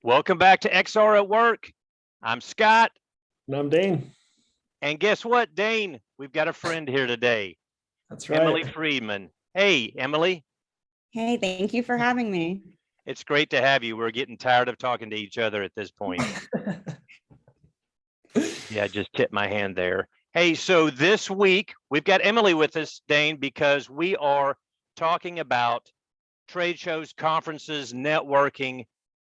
Welcome back to XR at Work. I'm Scott. And I'm Dane. And guess what, Dane? We've got a friend here today. That's right. Emily Friedman. Hey, Emily. Hey, thank you for having me. It's great to have you. We're getting tired of talking to each other at this point. Yeah, just tipped my hand there. Hey, so this week we've got Emily with us, Dane, because we are talking about trade shows, conferences, networking.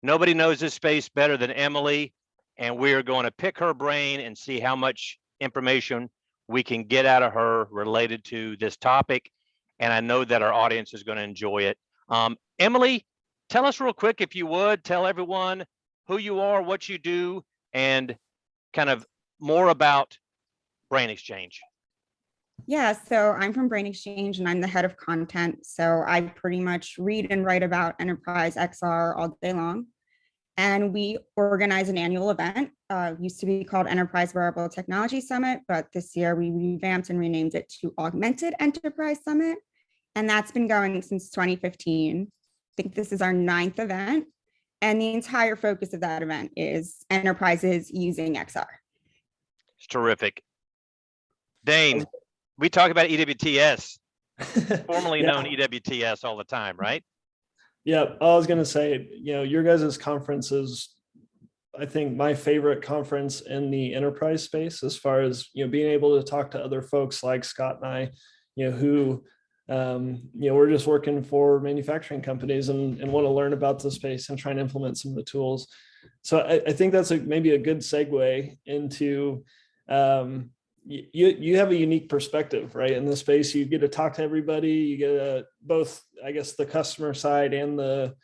Nobody knows this space better than Emily, and we are going to pick her brain and see how much information we can get out of her related to this topic. And I know that our audience is going to enjoy it. Emily, tell us real quick, if you would, tell everyone who you are, what you do, and kind of more about BrainXchange. Yeah, so I'm from BrainXchange and I'm the head of content. So I pretty much read and write about enterprise XR all day long. And we organize an annual event, used to be called Enterprise Wearable Technology Summit, but this year we revamped and renamed it to Augmented Enterprise Summit. And that's been going since 2015. I think this is our 9th event. And the entire focus of that event is enterprises using XR. It's terrific. Dane, we talk about EWTS, formerly known EWTS all the time, right? Yeah, I was going to say, your guys' conference is, I think, my favorite conference in the enterprise space, as far as, being able to talk to other folks like Scott and I, who, we're just working for manufacturing companies and want to learn about the space and try and implement some of the tools. So I think that's maybe a good segue into, you have a unique perspective, right? In this space, you get to talk to everybody. You get both, I guess, the customer side and the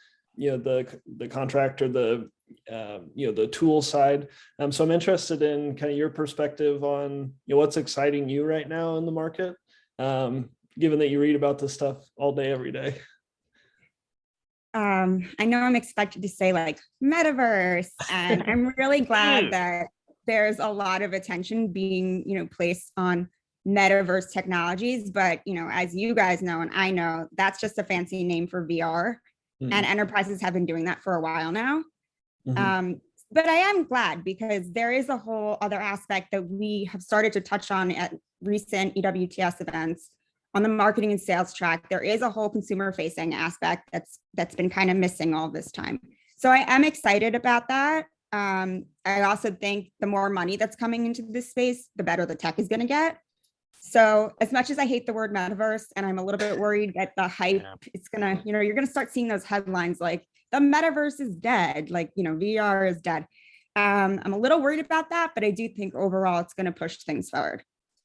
contractor, the tool side. So I'm interested in kind of your perspective on what's exciting you right now in the market, given that you read about this stuff all day, every day. I know I'm expected to say like metaverse, and I'm really glad that there's a lot of attention being, placed on metaverse technologies. But, as you guys know, and I know, that's just a fancy name for VR. Mm-hmm. And enterprises have been doing that for a while now. Mm-hmm. But I am glad, because there is a whole other aspect that we have started to touch on at recent EWTS events on the marketing and sales track. There is a whole consumer facing aspect that's been kind of missing all this time. So I am excited about that. I also think the more money that's coming into this space, the better the tech is going to get. So as much as I hate the word metaverse, and I'm a little bit worried that the hype, it's going to, you're going to start seeing those headlines like the metaverse is dead, like, VR is dead. I'm a little worried about that, but I do think overall it's going to push things forward.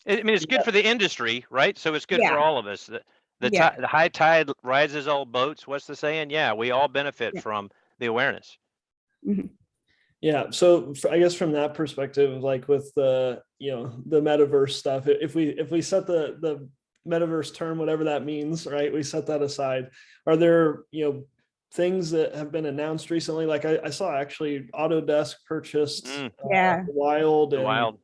I mean, it's good for the industry, right? So it's good for all of us. The high tide rises all boats. What's the saying? Yeah, we all benefit from the awareness. Mm-hmm. Yeah. So I guess from that perspective, like with the metaverse stuff, if we set the metaverse term, whatever that means, right, we set that aside. Are there, things that have been announced recently? Like I saw actually Autodesk purchased Wild and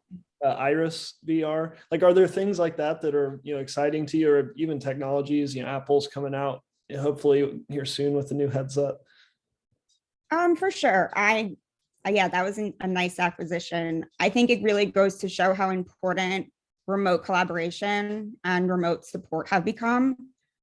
Iris VR. Like, are there things like that are, exciting to you, or even technologies, Apple's coming out hopefully here soon with the new headset? For sure. That was a nice acquisition. I think it really goes to show how important remote collaboration and remote support have become.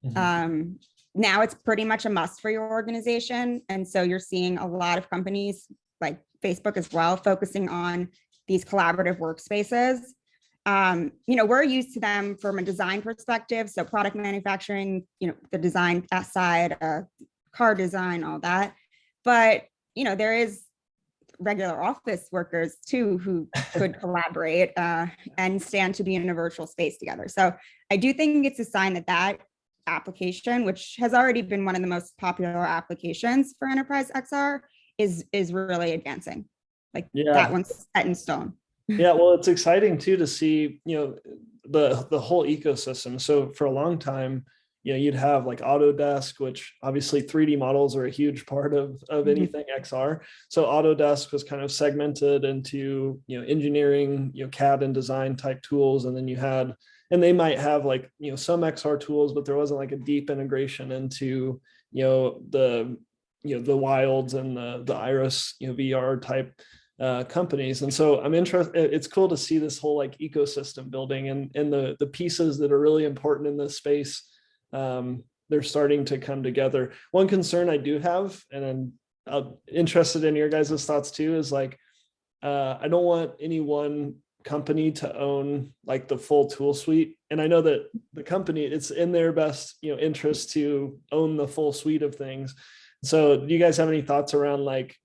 Mm-hmm. Now it's pretty much a must for your organization. And so you're seeing a lot of companies like Facebook as well, focusing on these collaborative workspaces. We're used to them from a design perspective. So product manufacturing, the design side, car design, all that. But, there is regular office workers too who could collaborate and stand to be in a virtual space together. So I do think it's a sign that application, which has already been one of the most popular applications for enterprise XR, is really advancing. Like that one's set in stone. Yeah, well, it's exciting too to see, the whole ecosystem. So for a long time, you'd have like Autodesk, which obviously 3D models are a huge part of anything XR. So Autodesk was kind of segmented into, engineering, CAD and design type tools. And then and they might have like, some XR tools, but there wasn't like a deep integration into, the the Wilds and the Iris, VR type companies. And so I'm interested. It's cool to see this whole like ecosystem building and the pieces that are really important in this space. They're starting to come together. One concern I do have, and I'm interested in your guys' thoughts too, is like, I don't want any one company to own like the full tool suite. And I know that the company, it's in their best, interest to own the full suite of things. So do you guys have any thoughts around like,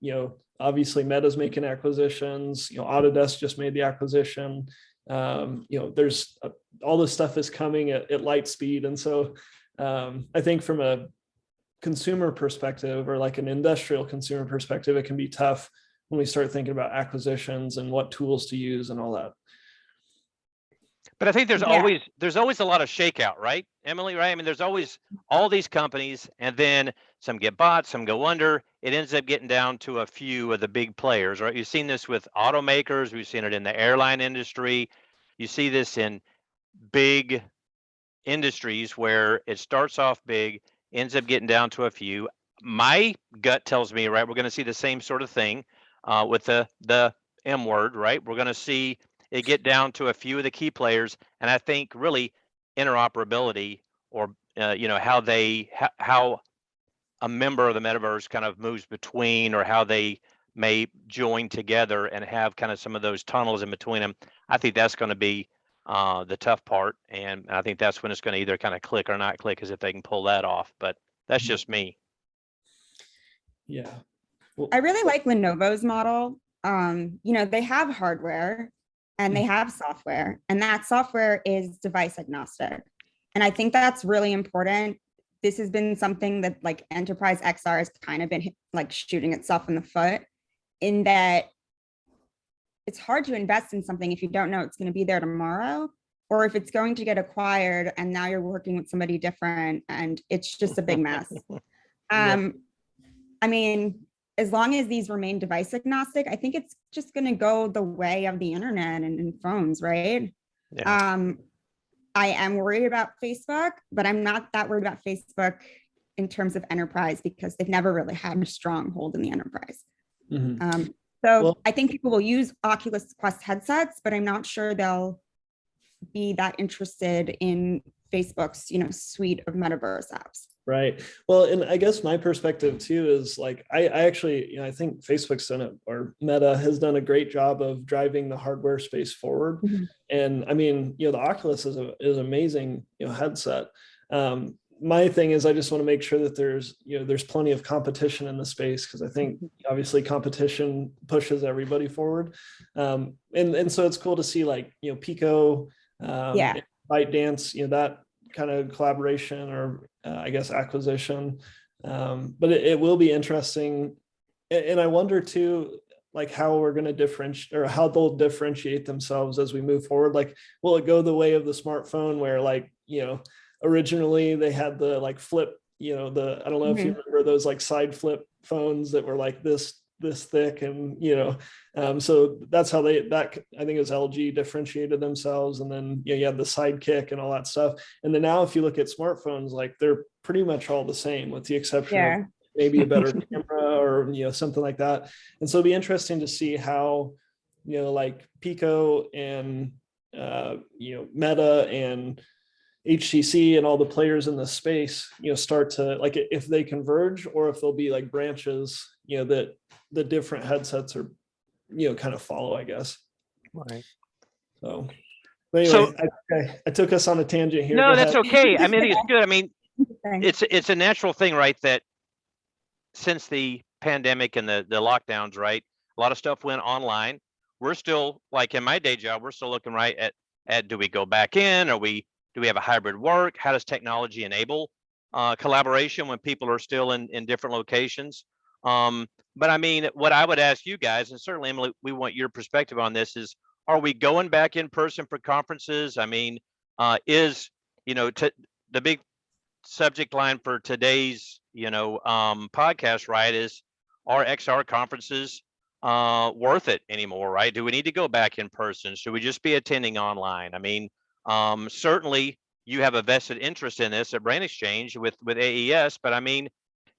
obviously Meta's making acquisitions, Autodesk just made the acquisition. There's all this stuff is coming at light speed. And so I think from a consumer perspective or like an industrial consumer perspective, it can be tough when we start thinking about acquisitions and what tools to use and all that. But I think there's always a lot of shakeout, right, Emily? Right? I mean, there's always all these companies, and then some get bought, some go under. It ends up getting down to a few of the big players, right? You've seen this with automakers. We've seen it in the airline industry. You see this in big industries where it starts off big, ends up getting down to a few. My gut tells me, right, we're going to see the same sort of thing with the M word, right? We're going to see it get down to a few of the key players, and I think really interoperability, or how a member of the metaverse kind of moves between, or how they may join together and have kind of some of those tunnels in between them. I think that's going to be the tough part, and I think that's when it's going to either kind of click or not click, as if they can pull that off. But that's just me. Yeah. Well, I really like Lenovo's model. They have hardware and they have software, and that software is device agnostic. And I think that's really important. This has been something that like enterprise XR has kind of been like shooting itself in the foot, in that it's hard to invest in something if you don't know it's going to be there tomorrow, or if it's going to get acquired and now you're working with somebody different and it's just a big mess. I mean, as long as these remain device agnostic, I think it's just going to go the way of the internet and phones, right? Yeah. I am worried about Facebook, but I'm not that worried about Facebook in terms of enterprise, because they've never really had a strong hold in the enterprise. I think people will use Oculus Quest headsets, but I'm not sure they'll be that interested in Facebook's, suite of metaverse apps. Right. Well, and I guess my perspective too is like, I actually, I think Facebook's done it, or Meta has done a great job of driving the hardware space forward. Mm-hmm. And I mean, the Oculus is amazing, headset. My thing is, I just want to make sure that there's plenty of competition in the space, because I think obviously competition pushes everybody forward. And so it's cool to see like, Pico, ByteDance, that kind of collaboration, or I guess acquisition. But it will be interesting. And I wonder too, like how we're going to differentiate, or how they'll differentiate themselves as we move forward. Like, will it go the way of the smartphone where like, originally they had the like flip, I don't know if you remember those like side flip phones that were like this thick, and so that's how I think it was LG differentiated themselves. And then you had the Sidekick and all that stuff. And then now if you look at smartphones, like they're pretty much all the same, with the exception of maybe a better camera or something like that. And so it'll be interesting to see how like Pico and Meta and HTC and all the players in the space start to, like, if they converge, or if there'll be like branches that the different headsets are kind of follow, I guess. Right. So anyway, I took us on a tangent here. No, that's okay. I mean, it's good. I mean, it's a natural thing, right? That since the pandemic and the lockdowns, right, a lot of stuff went online. We're still, like in my day job, we're still looking right at do we go back in? Do we have a hybrid work? How does technology enable collaboration when people are still in different locations? But I mean, what I would ask you guys, and certainly Emily, we want your perspective on this, is, are we going back in person for conferences? I mean, is, the big subject line for today's, podcast, right, is, are XR conferences worth it anymore, right? Do we need to go back in person? Should we just be attending online? I mean, certainly you have a vested interest in this at BrainXchange with AES, but I mean,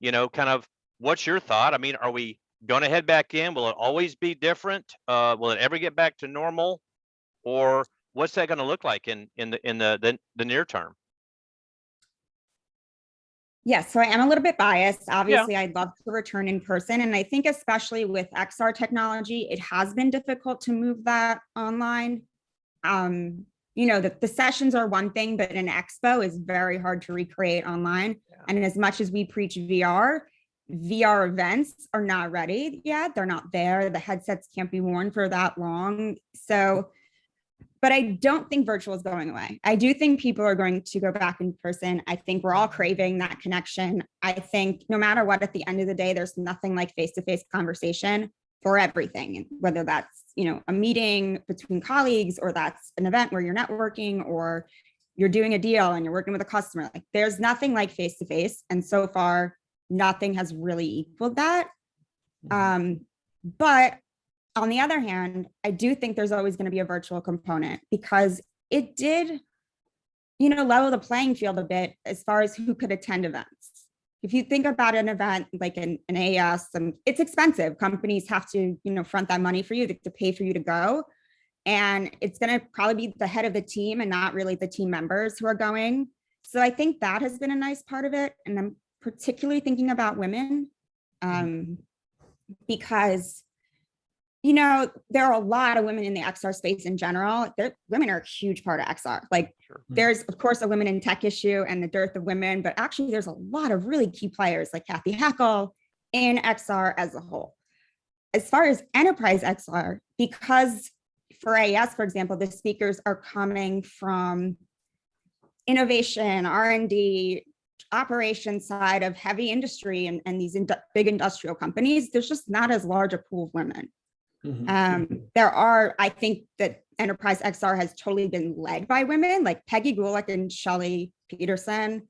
kind of what's your thought? I mean, are we going to head back in? Will it always be different? Will it ever get back to normal? Or what's that going to look like in the near term? Yes, so I am a little bit biased. Yeah. Obviously, I'd love to return in person. And I think especially with XR technology, it has been difficult to move that online. You know, the sessions are one thing, but an expo is very hard to recreate online. Yeah. And as much as we preach VR events are not ready yet. They're not there. The headsets can't be worn for that long. So, but I don't think virtual is going away. I do think people are going to go back in person. I think we're all craving that connection. I think no matter what, at the end of the day, there's nothing like face-to-face conversation for everything, whether that's, you know, a meeting between colleagues, or that's an event where you're networking, or you're doing a deal and you're working with a customer. Like, there's nothing like face-to-face. And so far, nothing has really equaled that. But on the other hand, I do think there's always going to be a virtual component, because it did, you know, level the playing field a bit as far as who could attend events. If you think about an event like an AES, it's expensive. Companies have to, you know, front that money for you to pay for you to go. And it's going to probably be the head of the team and not really the team members who are going. So I think that has been a nice part of it. And I'm particularly thinking about women, because, you know, there are a lot of women in the XR space in general. Women are a huge part of XR. Like, there's, of course, a women in tech issue and the dearth of women, but actually there's a lot of really key players like Kathy Heckel in XR as a whole. As far as enterprise XR, because for AES, for example, the speakers are coming from innovation, R&D, operations side of heavy industry and these big industrial companies, there's just not as large a pool of women. There are, I think that Enterprise XR has totally been led by women, like Peggy Gulick and Shelly Peterson.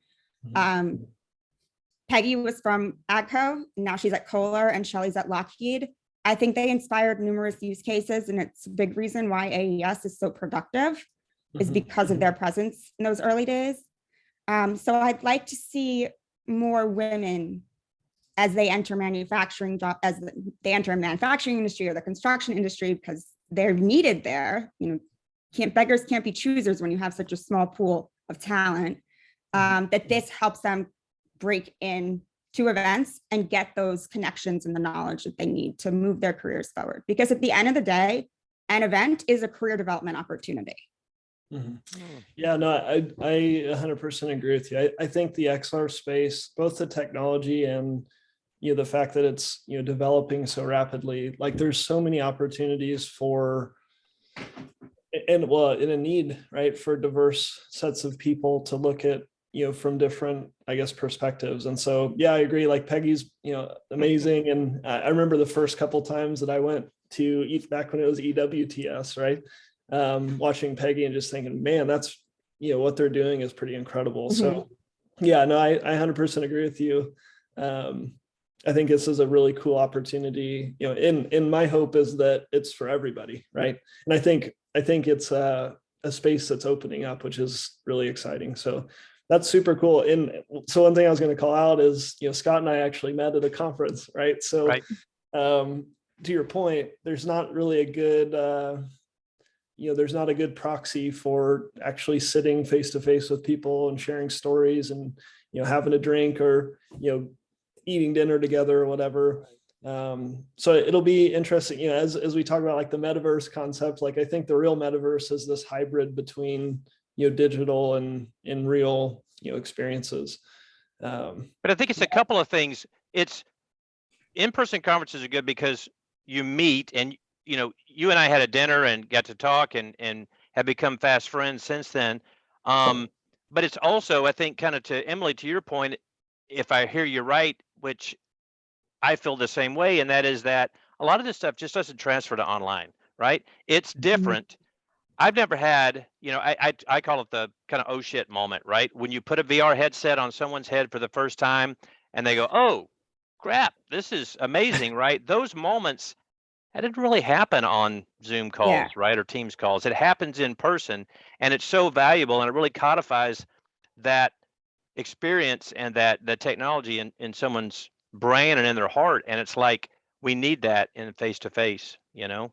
Peggy was from AGCO, and now she's at Kohler, and Shelly's at Lockheed. I think they inspired numerous use cases, and it's a big reason why AES is so productive, is because of their presence in those early days. So I'd like to see more women as they enter manufacturing manufacturing industry or the construction industry, because they're needed there. You know, beggars can't be choosers when you have such a small pool of talent. That this helps them break in to events and get those connections and the knowledge that they need to move their careers forward. Because at the end of the day, an event is a career development opportunity. Yeah, no, I 100% agree with you. I think the XR space, both the technology and, you know, the fact that it's, you know, developing so rapidly, like there's so many opportunities for, and well, in a need, right, for diverse sets of people to look at, you know, from different, I guess, perspectives. And so, yeah, I agree. Like Peggy's, you know, amazing. And I remember the first couple times that I went to back when it was EWTS, right? Watching Peggy and just thinking, man, that's, you know, what they're doing is pretty incredible. So yeah, no, I 100% agree with you. I think this is a really cool opportunity, you know, in my hope is that it's for everybody. Right. And I think it's a space that's opening up, which is really exciting. So that's super cool. And so one thing I was going to call out is, you know, Scott and I actually met at a conference, right? So to your point, there's not really a good, you know, there's not a good proxy for actually sitting face to face with people and sharing stories and, you know, having a drink or, you know, eating dinner together or whatever. So it'll be interesting, you know, as we talk about like the metaverse concept, like I think the real metaverse is this hybrid between, you know, digital and real, you know, experiences. But I think it's a couple of things. It's in-person conferences are good because you meet, and you know, you and I had a dinner and got to talk and have become fast friends since then. But it's also, I think, kind of to Emily, to your point, if I hear you right, which I feel the same way, and that is that a lot of this stuff just doesn't transfer to online, right? It's different. I've never had, you know, I call it the kind of oh shit moment, right? When you put a VR headset on someone's head for the first time and they go, oh crap, this is amazing, right? Those moments, that didn't really happen on Zoom calls, right? Or Teams calls. It happens in person, and it's so valuable, and it really codifies that experience and that the technology in someone's brain and in their heart. And it's like, we need that in face to face, you know?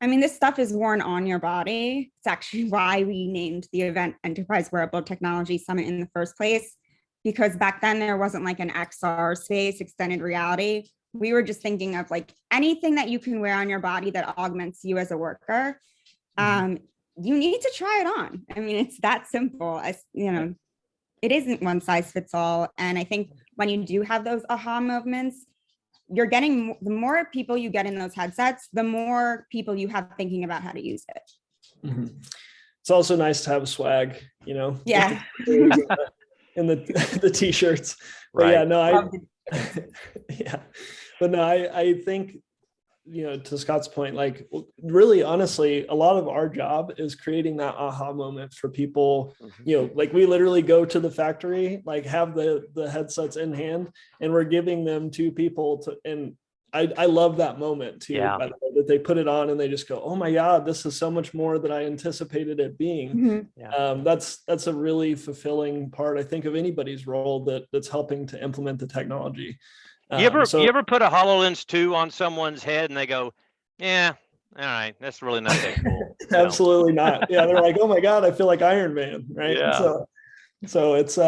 I mean, this stuff is worn on your body. It's actually why we named the event Enterprise Wearable Technology Summit in the first place, because back then there wasn't like an XR space, extended reality. We were just thinking of like anything that you can wear on your body that augments you as a worker. You need to try it on. I mean, it's that simple. As you know, it isn't one size fits all. And I think when you do have those aha moments, you're getting, the more people you get in those headsets, the more people you have thinking about how to use it. It's also nice to have swag, you know. Yeah. In the t-shirts. But Right. yeah, no, yeah. But no, I think, you know, to Scott's point, like really honestly, a lot of our job is creating that aha moment for people. You know, like we literally go to the factory, like have the headsets in hand, and we're giving them to people to, and I love that moment too, Yeah. by the way, that they put it on and they just go, oh my God, this is so much more than I anticipated it being. That's a really fulfilling part, I think, of anybody's role that's helping to implement the technology. You ever put a HoloLens 2 on someone's head and they go, yeah, all right, that's really not that cool. Absolutely not. Yeah, they're like, oh my God, I feel like Iron Man, right? Yeah. So it's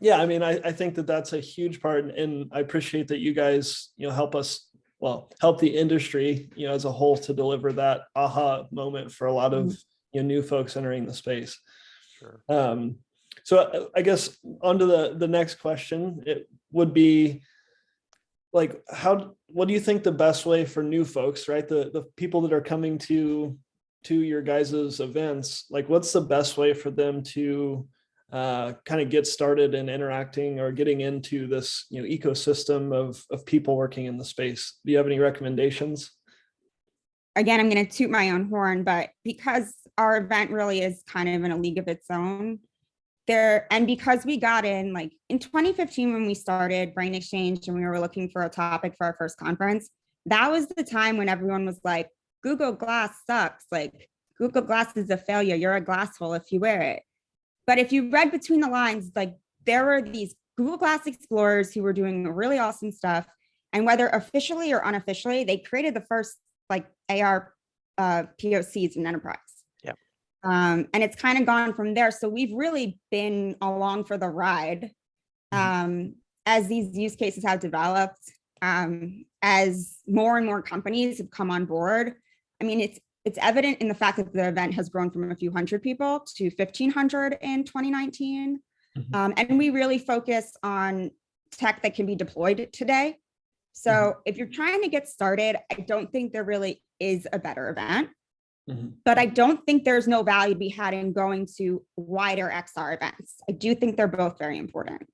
yeah, I mean, I think that's a huge part, and I appreciate that you guys, you know, help the industry, you know, as a whole to deliver that aha moment for a lot of, you know, new folks entering the space. Sure. So I guess onto the next question, it would be like, what do you think the best way for new folks, right? The people that are coming to your guys's events, like what's the best way for them to kind of get started in interacting or getting into this, you know, ecosystem of people working in the space? Do you have any recommendations? Again, I'm going to toot my own horn, but because our event really is kind of in a league of its own, and because we got in like in 2015 when we started BrainXchange and we were looking for a topic for our first conference, that was the time when everyone was like, Google Glass sucks. Like Google Glass is a failure. You're a glass hole if you wear it. But if you read between the lines, like there were these Google Glass explorers who were doing really awesome stuff. And whether officially or unofficially, they created the first like AR POCs in enterprise. And it's kind of gone from there. So we've really been along for the ride as these use cases have developed, as more and more companies have come on board. I mean, it's evident in the fact that the event has grown from a few hundred people to 1,500 in 2019. And we really focus on tech that can be deployed today. So if you're trying to get started, I don't think there really is a better event. But I don't think there's no value to be had in going to wider XR events. I do think they're both very important.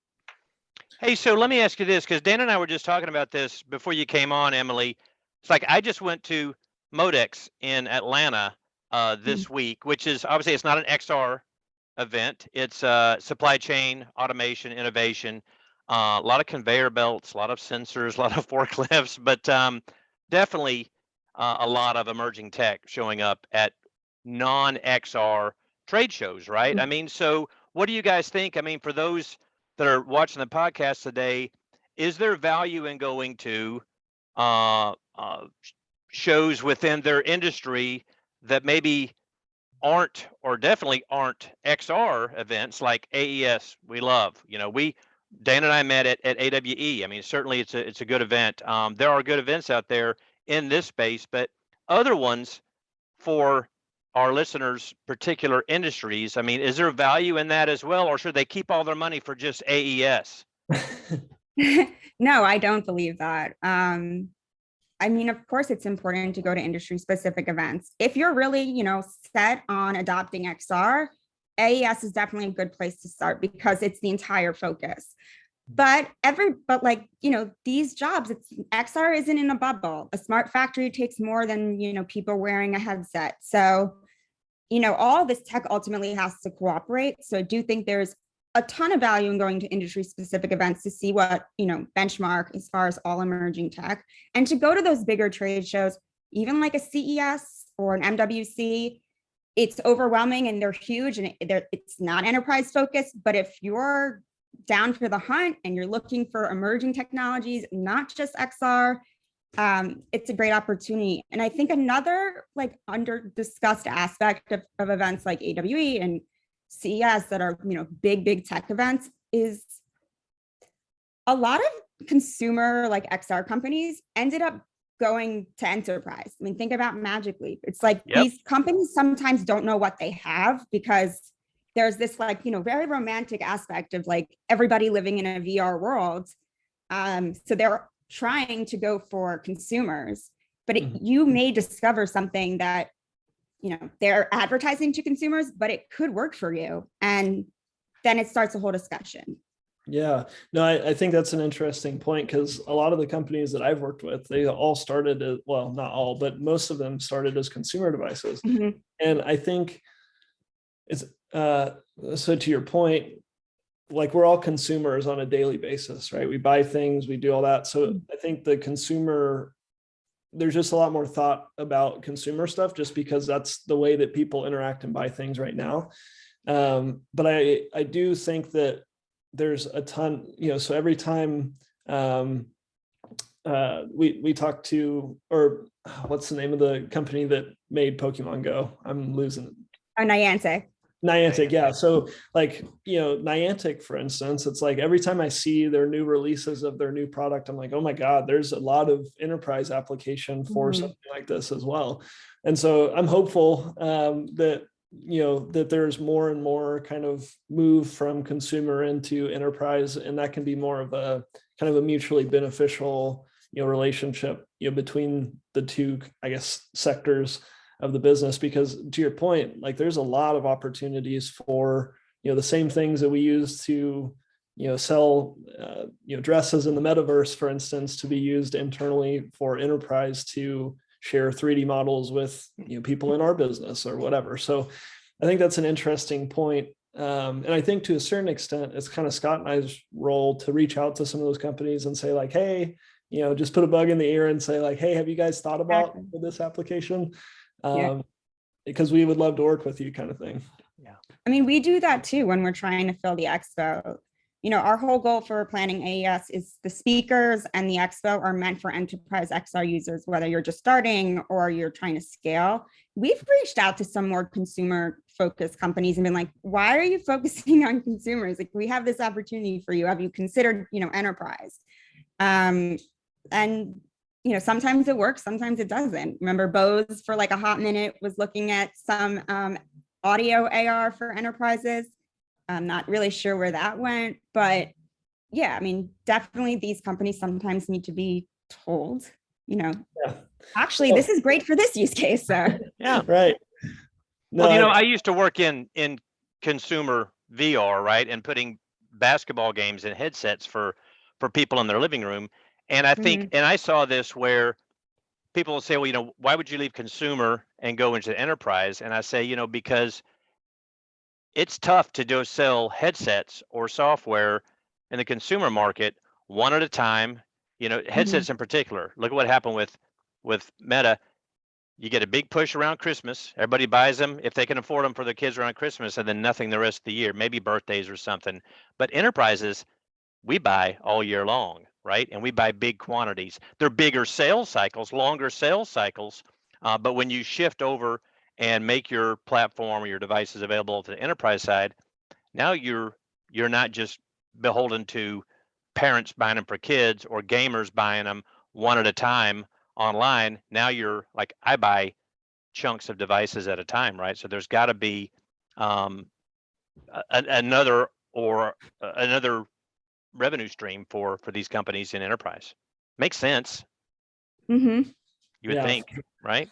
Hey, so let me ask you this, because Dan and I were just talking about this before you came on, Emily. It's like I just went to Modex in Atlanta this week, which is obviously it's not an XR event. It's supply chain automation innovation, a lot of conveyor belts, a lot of sensors, a lot of forklifts, but definitely a lot of emerging tech showing up at non-XR trade shows, right? I mean, so what do you guys think? I mean, for those that are watching the podcast today, is there value in going to shows within their industry that maybe aren't, or definitely aren't XR events like AES? We love, you know, Dan and I met at AWE. I mean, certainly it's a good event. There are good events out there in this space, but other ones for our listeners' particular industries. I mean, is there value in that as well, or should they keep all their money for just AES? No, I don't believe that. I mean, of course, it's important to go to industry specific events. If you're really, you know, set on adopting XR, AES is definitely a good place to start because it's the entire focus. But like, you know, these jobs, XR isn't in a bubble. A smart factory takes more than, you know, people wearing a headset. So, you know, all this tech ultimately has to cooperate. So I do think there's a ton of value in going to industry specific events to see what, you know, benchmark as far as all emerging tech, and to go to those bigger trade shows, even like a CES or an MWC. It's overwhelming and they're huge and it's not enterprise focused. But if you're down for the hunt and you're looking for emerging technologies, not just XR, it's a great opportunity. And I think another like under discussed aspect of events like AWE and CES that are, big tech events is a lot of consumer like XR companies ended up going to enterprise. I mean, think about Magic Leap. It's like these companies sometimes don't know what they have because there's this like, very romantic aspect of like everybody living in a VR world. So they're trying to go for consumers, but you may discover something that, they're advertising to consumers, but it could work for you. And then it starts a whole discussion. Yeah, no, I think that's an interesting point because a lot of the companies that I've worked with, they all started as, well, not all, but most of them started as consumer devices. And I think it's, so to your point, like we're all consumers on a daily basis, right? We buy things, we do all that. So I think the consumer, there's just a lot more thought about consumer stuff just because that's the way that people interact and buy things right now. But I do think that there's a ton, so every time we talk to, or what's the name of the company that made Pokemon Go? I'm losing it. Oh, Niantic, yeah. So like, Niantic, for instance, it's like every time I see their new releases of their new product, I'm like, oh my God, there's a lot of enterprise application for something like this as well. And so I'm hopeful that that there's more and more kind of move from consumer into enterprise, and that can be more of a kind of a mutually beneficial, relationship, between the two, I guess, sectors of the business. Because to your point, like there's a lot of opportunities for, the same things that we use to, sell, dresses in the metaverse, for instance, to be used internally for enterprise to share 3D models with people in our business or whatever. So I think that's an interesting point. And I think to a certain extent, it's kind of Scott and I's role to reach out to some of those companies and say like, hey, just put a bug in the ear and say like, hey, have you guys thought about this application? Because we would love to work with you, kind of thing. Yeah. I mean, we do that too when we're trying to fill the expo. Our whole goal for planning AES is the speakers and the expo are meant for enterprise XR users, whether you're just starting or you're trying to scale. We've reached out to some more consumer focused companies and been like, why are you focusing on consumers? Like, we have this opportunity for you. Have you considered, enterprise? And, sometimes it works, sometimes it doesn't. Remember, Bose for like a hot minute was looking at some audio AR for enterprises. I'm not really sure where that went, but yeah, I mean, definitely these companies sometimes need to be told, actually, this is great for this use case. So Yeah, right. No, well, I used to work in consumer VR, right, and putting basketball games in headsets for people in their living room, and I think, and I saw this where people will say, well, why would you leave consumer and go into enterprise? And I say, because it's tough to sell headsets or software in the consumer market one at a time. Headsets in particular. Look at what happened with Meta. You get a big push around Christmas. Everybody buys them if they can afford them for their kids around Christmas, and then nothing the rest of the year, maybe birthdays or something. But enterprises, we buy all year long, right? And we buy big quantities. They're bigger sales cycles, longer sales cycles. But when you shift over and make your platform or your devices available to the enterprise side, now you're not just beholden to parents buying them for kids or gamers buying them one at a time online. Now you're like, I buy chunks of devices at a time, right? So there's got to be another revenue stream for these companies in enterprise. Makes sense. You would think, right?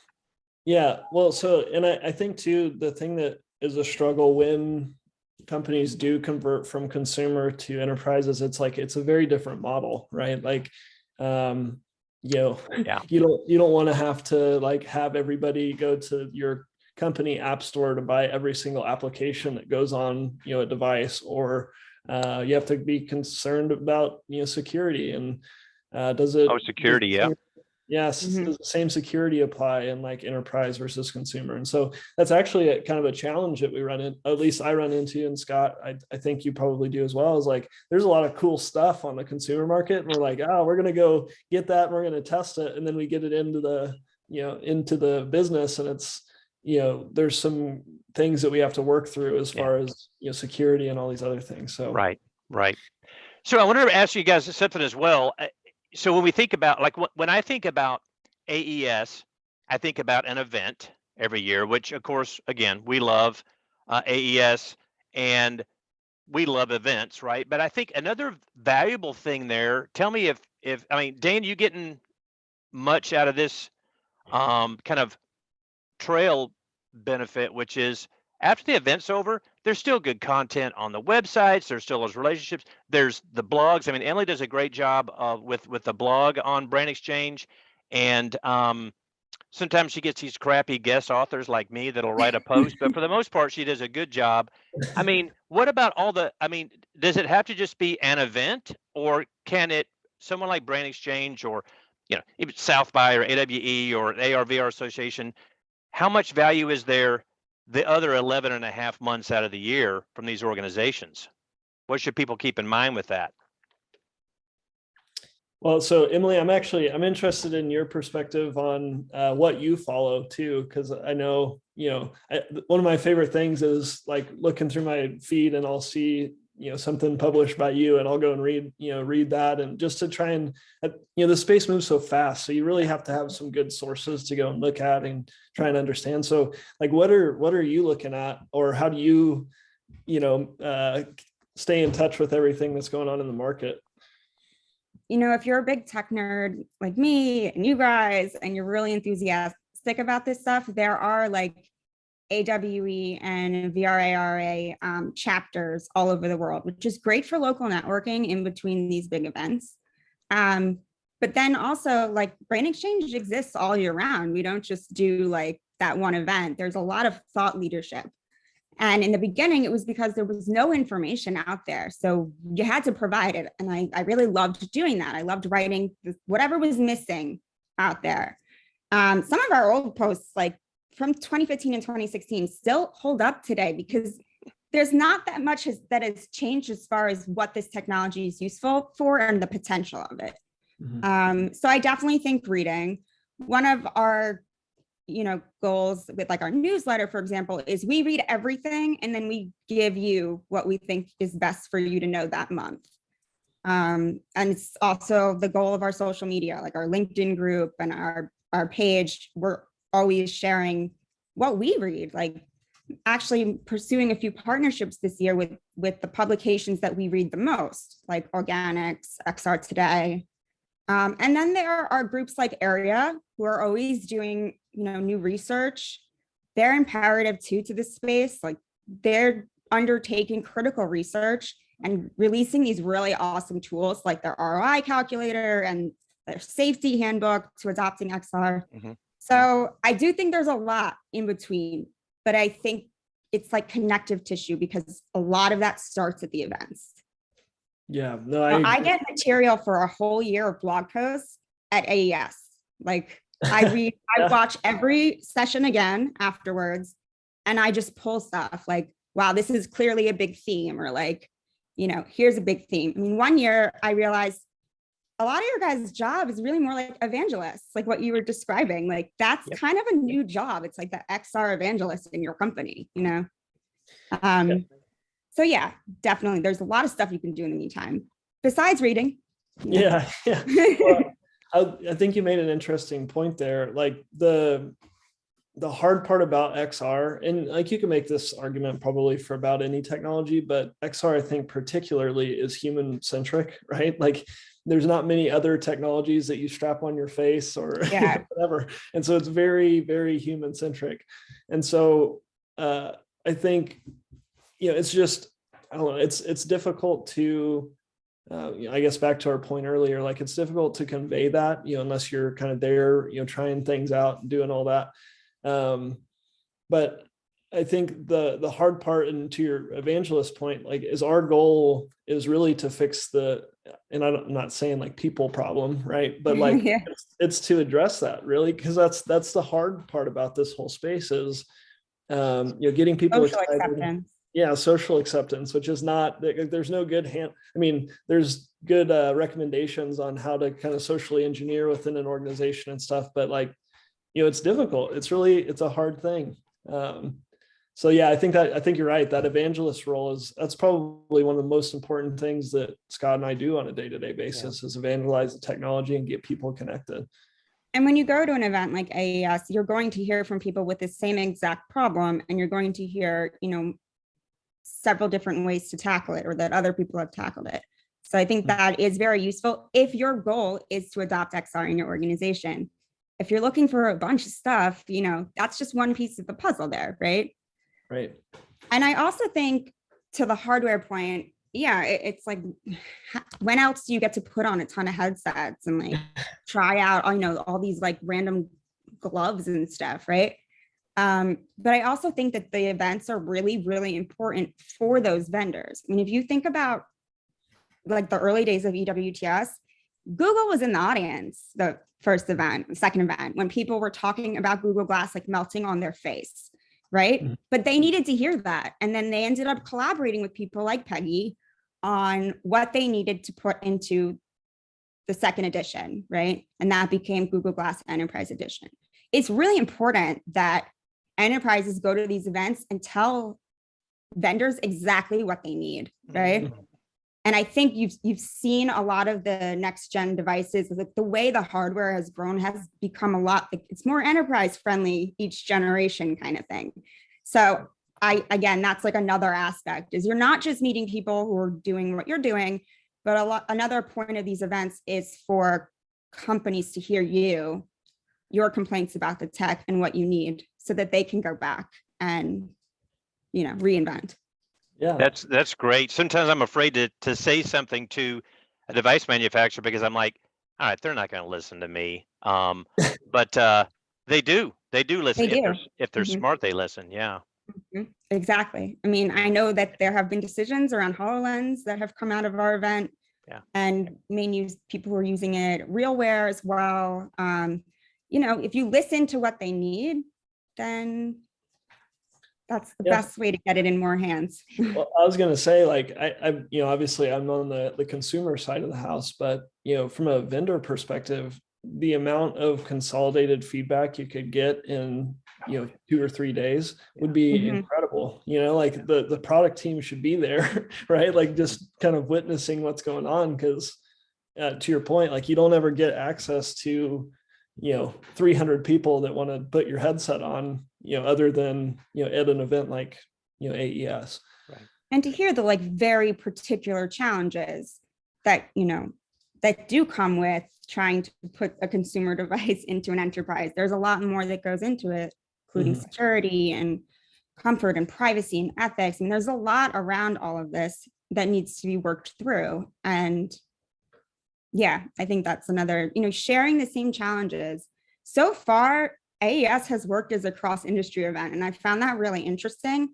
Yeah, well, so, and I think too, the thing that is a struggle when companies do convert from consumer to enterprises, it's like, it's a very different model, right? Like, you don't want to have to like have everybody go to your company app store to buy every single application that goes on, a device, or you have to be concerned about, security and does it? Oh, security, yeah. Yes, Mhm. does the same security apply in like enterprise versus consumer? And so that's actually a kind of a challenge that we run in, at least I run into, and Scott, I think you probably do as well, is like there's a lot of cool stuff on the consumer market. And we're like, oh, we're gonna go get that and we're gonna test it. And then we get it into the, into the business, and it's, there's some things that we have to work through as far as security and all these other things. So Right. So I wanted to ask you guys something as well. So when we think about, like, when I think about AES, I think about an event every year, which of course, again, we love AES and we love events, right? But I think another valuable thing there, tell me if I mean, Dane, you getting much out of this kind of trail benefit, which is after the event's over, there's still good content on the websites. There's still those relationships. There's the blogs. I mean, Emily does a great job with the blog on BrainXchange, and sometimes she gets these crappy guest authors like me that'll write a post, but for the most part, she does a good job. I mean, what about all the? I mean, does it have to just be an event, or can it someone like BrainXchange or even South by or AWE or ARVR Association? How much value is there the other 11 and a half months out of the year from these organizations? What should people keep in mind with that? well, so Emily, I'm interested in your perspective on what you follow too, because I know, one of my favorite things is like looking through my feed and I'll see, something published by you, and I'll go and read that, and just to try and, the space moves so fast, so you really have to have some good sources to go and look at and try and understand. So like, what are you looking at, or how do you, stay in touch with everything that's going on in the market? If you're a big tech nerd like me and you guys, and you're really enthusiastic about this stuff, there are like AWE and VRARA chapters all over the world, which is great for local networking in between these big events. But then also, like, BrainXchange exists all year round. We don't just do like that one event. There's a lot of thought leadership. And in the beginning, it was because there was no information out there. So you had to provide it. And I really loved doing that. I loved writing whatever was missing out there. Some of our old posts, like from 2015 and 2016, still hold up today because there's not that much that has changed as far as what this technology is useful for and the potential of it. Mm-hmm. So I definitely think reading. One of our goals with like our newsletter, for example, is we read everything and then we give you what we think is best for you to know that month. And it's also the goal of our social media, like our LinkedIn group and our page. We're always sharing what we read, like actually pursuing a few partnerships this year with the publications that we read the most, like Organics, XR Today. And then there are groups like Area who are always doing, new research. They're imperative too to this space. Like they're undertaking critical research and releasing these really awesome tools like their ROI calculator and their safety handbook to adopting XR. Mm-hmm. So I do think there's a lot in between, but I think it's like connective tissue because a lot of that starts at the events. Yeah, no, I get material for a whole year of blog posts at AES. Like I watch every session again afterwards, and I just pull stuff like, wow, this is clearly a big theme, or like, here's a big theme. I mean, one year I realized a lot of your guys' job is really more like evangelists, like what you were describing. Like that's kind of a new job. It's like the XR evangelist in your company, So yeah, definitely. There's a lot of stuff you can do in the meantime besides reading. Yeah. Well, I think you made an interesting point there. Like the hard part about XR, and like you can make this argument probably for about any technology, but XR, I think particularly is human centric, right? Like there's not many other technologies that you strap on your face or whatever. And so it's very, very human centric. And so I think, it's just, I don't know, it's difficult to, I guess back to our point earlier, like it's difficult to convey that, unless you're kind of there, trying things out and doing all that. But I think the hard part, and to your evangelist point, like, is our goal is really to fix and I'm not saying like people problem, right? But like, Yeah. it's to address that, really, because that's the hard part about this whole space is, getting people Social excited. acceptance. Yeah, social acceptance, which is not, there's no good I mean, there's good recommendations on how to kind of socially engineer within an organization and stuff, but like, it's difficult. It's a hard thing. So yeah, I think you're right. That evangelist role that's probably one of the most important things that Scott and I do on a day-to-day basis, is evangelize the technology and get people connected. And when you go to an event like AES, you're going to hear from people with the same exact problem, and you're going to hear, several different ways to tackle it, or that other people have tackled it. So I think that is very useful if your goal is to adopt XR in your organization. If you're looking for a bunch of stuff, that's just one piece of the puzzle there, right? Right. And I also think, to the hardware point, yeah, it's like, when else do you get to put on a ton of headsets and like try out, all these like random gloves and stuff, right? But I also think that the events are really, really important for those vendors. I mean, if you think about like the early days of EWTS, Google was in the audience, the first event, the second event, when people were talking about Google Glass like melting on their face, right? Mm-hmm. But they needed to hear that. And then they ended up collaborating with people like Peggy on what they needed to put into the second edition, right? And that became Google Glass Enterprise Edition. It's really important that enterprises go to these events and tell vendors exactly what they need, right? Mm-hmm. And I think you've seen a lot of the next gen devices, like the way the hardware has grown has become a lot, it's more enterprise friendly each generation kind of thing. So again, that's like another aspect, is you're not just meeting people who are doing what you're doing, but another point of these events is for companies to hear your complaints about the tech and what you need, so that they can go back and, reinvent. Yeah, that's great. Sometimes I'm afraid to say something to a device manufacturer, because I'm like, all right, they're not going to listen to me. But they do listen. They do. If they're Mm-hmm. smart, they listen. Yeah. Mm-hmm. Exactly. I mean, I know that there have been decisions around HoloLens that have come out of our event. Yeah. And people who are using it, RealWear as well. If you listen to what they need, then that's the best way to get it in more hands. Well, I was going to say, like, I obviously I'm on the consumer side of the house, but, from a vendor perspective, the amount of consolidated feedback you could get in, 2 or 3 days would be incredible. Like the product team should be there, right? Like just kind of witnessing what's going on. Cause to your point, like you don't ever get access to, 300 people that want to put your headset on, other than, at an event like, AES. Right. And to hear the like very particular challenges that, that do come with trying to put a consumer device into an enterprise. There's a lot more that goes into it, including security and comfort and privacy and ethics. And there's a lot around all of this that needs to be worked through. And yeah, I think that's another, sharing the same challenges. So far, AES has worked as a cross-industry event, and I found that really interesting.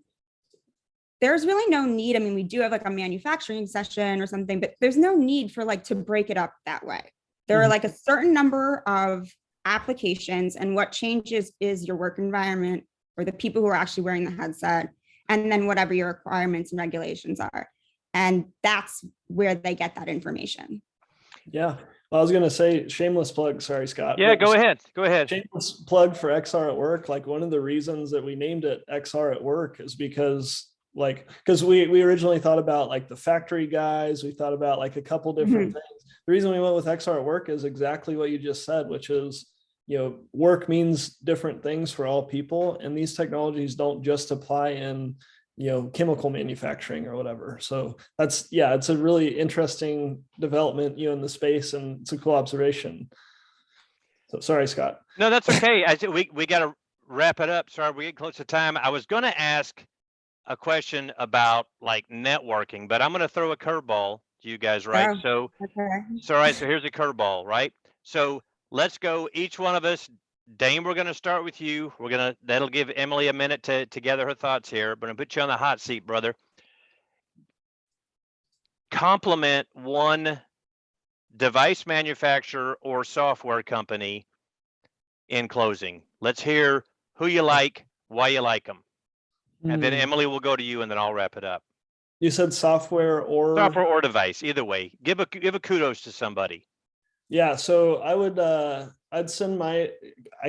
There's really no need. I mean, we do have like a manufacturing session or something, but there's no need for like to break it up that way. There are like a certain number of applications, and what changes is your work environment or the people who are actually wearing the headset, and then whatever your requirements and regulations are. And that's where they get that information. Yeah. Well, I was going to say, shameless plug. Sorry, Scott. Yeah, go ahead. Shameless plug for XR at Work. Like one of the reasons that we named it XR at Work is because we originally thought about like the factory guys. We thought about like a couple different things. The reason we went with XR at Work is exactly what you just said, which is, work means different things for all people. And these technologies don't just apply in, chemical manufacturing or whatever. So it's a really interesting development, in the space, and it's a cool observation. So sorry, Scott. No, that's okay. We got to wrap it up. Sorry, we're getting close to time. I was going to ask a question about like networking, but I'm going to throw a curveball to you guys, right? Oh, okay. So here's a curveball, right? So let's go, each one of us, Dane, we're going to start with you. That'll give Emily a minute to gather her thoughts here, but I'm going to put you on the hot seat, brother. Compliment one device manufacturer or software company in closing. Let's hear who you like, why you like them. And then Emily will go to you, and then I'll wrap it up. You said software or device, either way. Give a kudos to somebody. Yeah, so I would I'd send I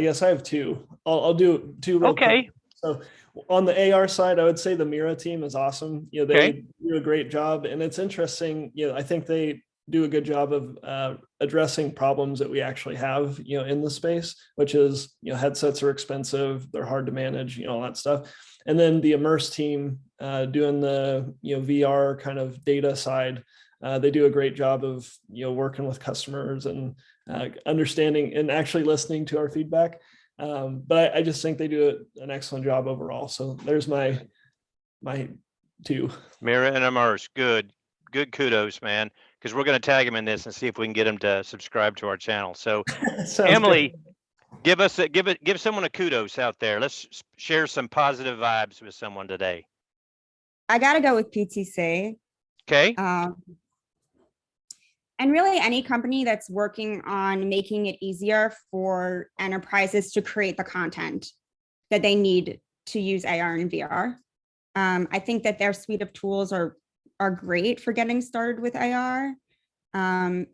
guess I have two. I'll do two real quick. So on the AR side, I would say the Mira team is awesome. You know, they do a great job, and it's interesting. You know, I think they do a good job of addressing problems that we actually have, you know, in the space, which is, you know, headsets are expensive, they're hard to manage, you know, all that stuff. And then the Immerse team doing the, you know, VR kind of data side. They do a great job of, you know, working with customers and understanding and actually listening to our feedback. But I just think they do an excellent job overall. So there's my two. Mira and Immerse, good kudos, man. Because we're going to tag them in this and see if we can get them to subscribe to our channel. So Emily, give someone a kudos out there. Let's share some positive vibes with someone today. I got to go with PTC. Okay. And really any company that's working on making it easier for enterprises to create the content that they need to use AR and VR. I think that their suite of tools are great for getting started with AR. And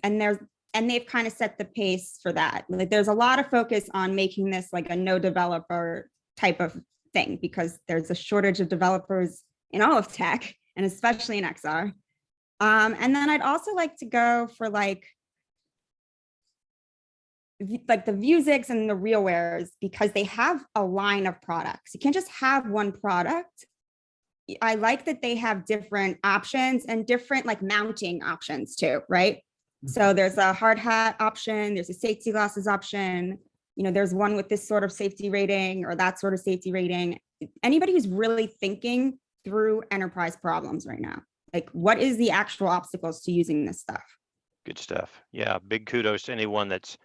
they've kind of set the pace for that. Like there's a lot of focus on making this like a no developer type of thing because there's a shortage of developers in all of tech and especially in XR. And then I'd also like to go for like the Vuzix and the RealWears because they have a line of products. You can't just have one product. I like that they have different options and different like mounting options too, right? Mm-hmm. So there's a hard hat option, there's a safety glasses option, you know, there's one with this sort of safety rating or that sort of safety rating. Anybody who's really thinking through enterprise problems right now, like what is the actual obstacles to using this stuff? Good stuff. Yeah, big kudos to anyone that's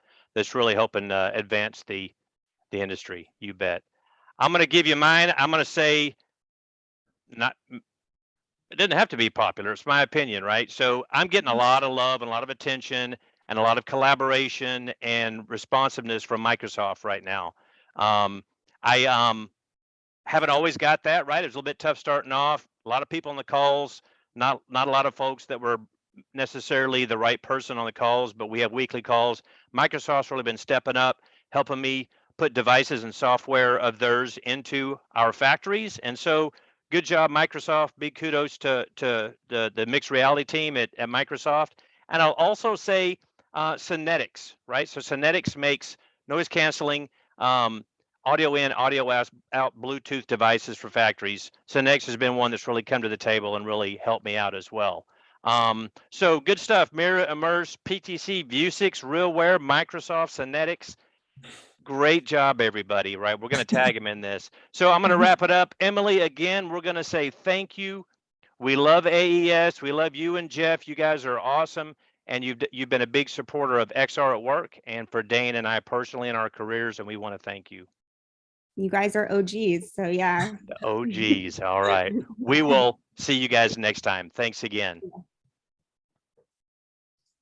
really helping advance the industry. You bet. I'm going to give you mine. I'm going to say it doesn't have to be popular. It's my opinion, right? So I'm getting a lot of love and a lot of attention and a lot of collaboration and responsiveness from Microsoft right now. I haven't always got that, right? It was a little bit tough starting off. A lot of people on the calls, not a lot of folks that were necessarily the right person on the calls, but we have weekly calls. Microsoft's really been stepping up, helping me put devices and software of theirs into our factories. And so good job, Microsoft. Big kudos to the mixed reality team at Microsoft. And I'll also say Synetics, right? So Synetics makes noise canceling, audio in, audio out Bluetooth devices for factories. Synetics has been one that's really come to the table and really helped me out as well. So good stuff. Mira, Immerse, PTC, Vuzix, RealWear, Microsoft, Synetics. Great job, everybody, right? We're going to tag them in this. So I'm going to wrap it up. Emily, again, we're going to say thank you. We love AES. We love you and Jeff. You guys are awesome. And you've been a big supporter of XR at work and for Dane and I personally in our careers. And we want to thank you. You guys are OGs. So yeah. The OGs. All right. We will see you guys next time. Thanks again.